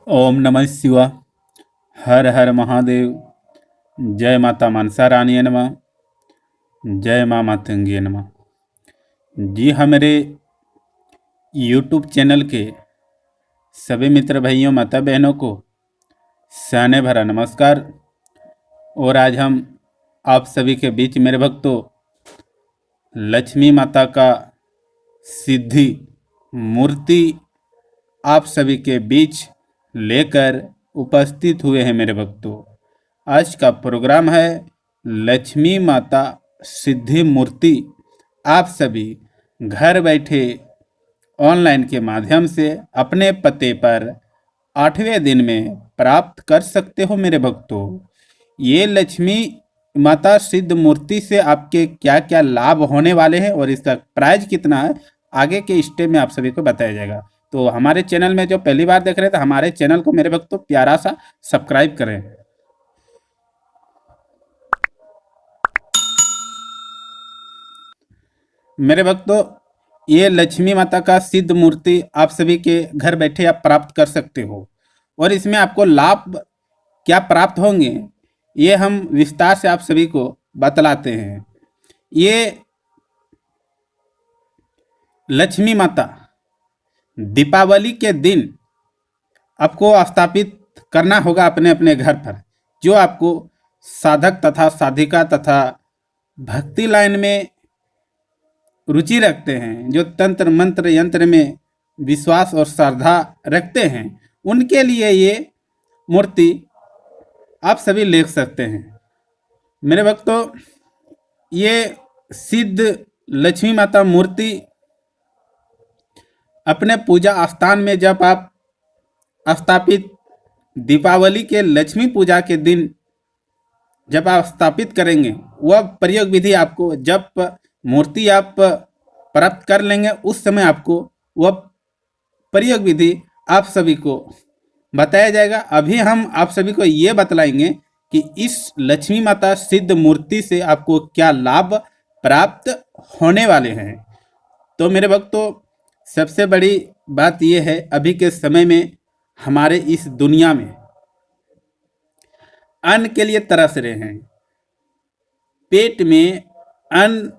ओम नमः शिवाय। हर हर महादेव। जय माता मनसा रानी नमः। जय माँ मातंगी नमः। जी हाँ, मेरे यूट्यूब चैनल के सभी मित्र भाइयों माता बहनों को सहने भरा नमस्कार। और आज हम आप सभी के बीच मेरे भक्तों लक्ष्मी माता का सिद्धि मूर्ति आप सभी के बीच लेकर उपस्थित हुए हैं। मेरे भक्तों, आज का प्रोग्राम है लक्ष्मी माता सिद्धि मूर्ति आप सभी घर बैठे ऑनलाइन के माध्यम से अपने पते पर 8वें दिन में प्राप्त कर सकते हो। मेरे भक्तों, ये लक्ष्मी माता सिद्ध मूर्ति से आपके क्या क्या लाभ होने वाले हैं और इसका प्राइस कितना है, आगे के स्टेप में आप सभी को बताया जाएगा। तो हमारे चैनल में जो पहली बार देख रहे हैं तो हमारे चैनल को मेरे भक्तों प्यारा सा सब्सक्राइब करें। मेरे भक्तों, ये लक्ष्मी माता का सिद्ध मूर्ति आप सभी के घर बैठे आप प्राप्त कर सकते हो और इसमें आपको लाभ क्या प्राप्त होंगे ये हम विस्तार से आप सभी को बतलाते हैं। ये लक्ष्मी माता दीपावली के दिन आपको स्थापित करना होगा अपने अपने घर पर। जो आपको साधक तथा साधिका तथा भक्ति लाइन में रुचि रखते हैं, जो तंत्र मंत्र यंत्र में विश्वास और श्रद्धा रखते हैं, उनके लिए ये मूर्ति आप सभी ले सकते हैं। मेरे भक्तों, ये सिद्ध लक्ष्मी माता मूर्ति अपने पूजा स्थान में जब आप स्थापित दीपावली के लक्ष्मी पूजा के दिन जब आप स्थापित करेंगे, वह प्रयोग विधि आपको जब मूर्ति आप प्राप्त कर लेंगे उस समय आपको वह प्रयोग विधि आप सभी को बताया जाएगा। अभी हम आप सभी को ये बतलाएंगे कि इस लक्ष्मी माता सिद्ध मूर्ति से आपको क्या लाभ प्राप्त होने वाले हैं। तो मेरे भक्तों, सबसे बड़ी बात यह है, अभी के समय में हमारे इस दुनिया में अन्न के लिए तरस रहे हैं, पेट में अन्न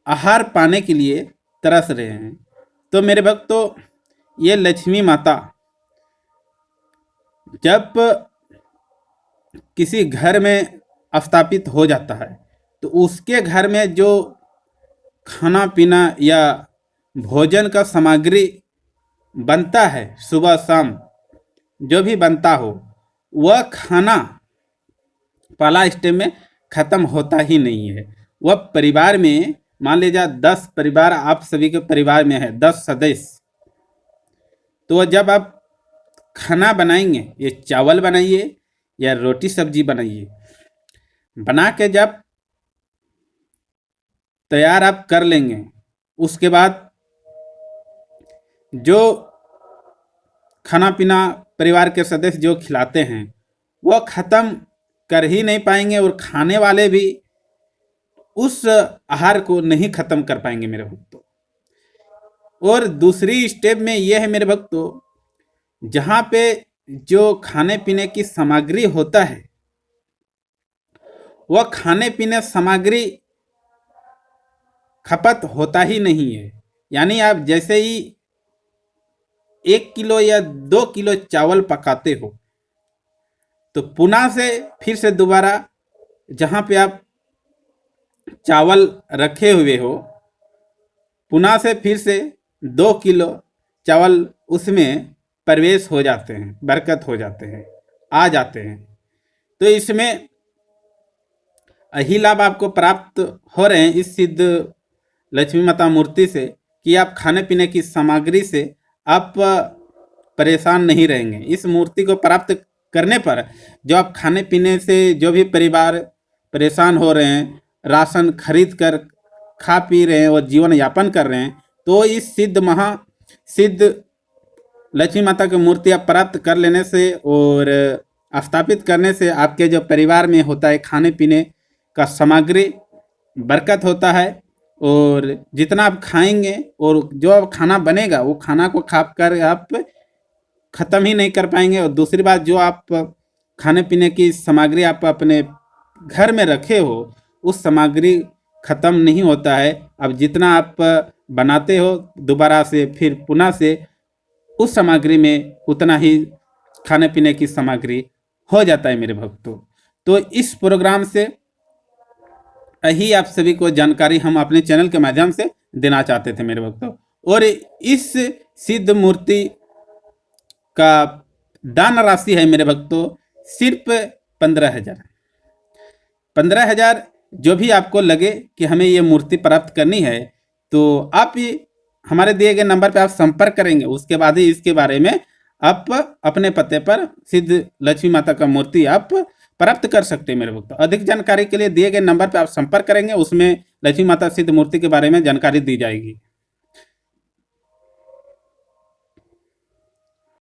आहार पाने के लिए तरस रहे हैं। तो मेरे भक्तों, ये लक्ष्मी माता जब किसी घर में स्थापित हो जाता है तो उसके घर में जो खाना पीना या भोजन का सामग्री बनता है, सुबह शाम जो भी बनता हो, वह खाना पहला स्टेप में खत्म होता ही नहीं है। वह परिवार में मान लीजिए 10 परिवार आप सभी के परिवार में है, 10 सदस्य, तो जब आप खाना बनाएंगे, ये चावल बनाइए या रोटी सब्जी बनाइए, बना के जब तैयार आप कर लेंगे, उसके बाद जो खाना पीना परिवार के सदस्य जो खिलाते हैं वह खत्म कर ही नहीं पाएंगे और खाने वाले भी उस आहार को नहीं खत्म कर पाएंगे मेरे भक्तों। और दूसरी स्टेप में यह है मेरे भक्तों, जहाँ पे जो खाने पीने की सामग्री होता है, वह खाने पीने सामग्री खपत होता ही नहीं है। यानी आप जैसे ही 1 किलो या 2 किलो चावल पकाते हो तो पुनः से फिर से दोबारा जहाँ पे आप चावल रखे हुए हो, पुनः से फिर से 2 किलो चावल उसमें प्रवेश हो जाते हैं, बरकत हो जाते हैं, आ जाते हैं। तो इसमें यही लाभ आपको प्राप्त हो रहे हैं इस सिद्ध लक्ष्मी माता मूर्ति से कि आप खाने पीने की सामग्री से आप परेशान नहीं रहेंगे। इस मूर्ति को प्राप्त करने पर जो आप खाने पीने से जो भी परिवार परेशान हो रहे हैं, राशन खरीद कर खा पी रहे हैं और जीवन यापन कर रहे हैं, तो इस सिद्ध लक्ष्मी माता की मूर्ति आप प्राप्त कर लेने से और स्थापित करने से आपके जो परिवार में होता है खाने पीने का सामग्री बरकत होता है और जितना आप खाएंगे और जो अब खाना बनेगा वो खाना को खा कर आप ख़त्म ही नहीं कर पाएंगे। और दूसरी बात, जो आप खाने पीने की सामग्री आप अपने घर में रखे हो, उस सामग्री ख़त्म नहीं होता है। अब जितना आप बनाते हो दोबारा से, फिर पुनः से उस सामग्री में उतना ही खाने पीने की सामग्री हो जाता है मेरे भक्तों। तो इस प्रोग्राम से यही आप सभी को जानकारी हम अपने चैनल के माध्यम से देना चाहते थे मेरे भक्तों। और इस सिद्ध मूर्ति का दान राशि है मेरे भक्तों सिर्फ 15,000। 15,000 जो भी आपको लगे कि हमें ये मूर्ति प्राप्त करनी है, तो आप ये हमारे दिए गए नंबर पे आप संपर्क करेंगे, उसके बाद ही इसके बारे में आप अपने पते पर सिद्ध लक्ष्मी माता का मूर्ति आप प्राप्त कर सकते हैं मेरे भक्तों। अधिक जानकारी के लिए दिए गए नंबर पर आप संपर्क करेंगे, उसमें लक्ष्मी माता सिद्ध मूर्ति के बारे में जानकारी दी जाएगी।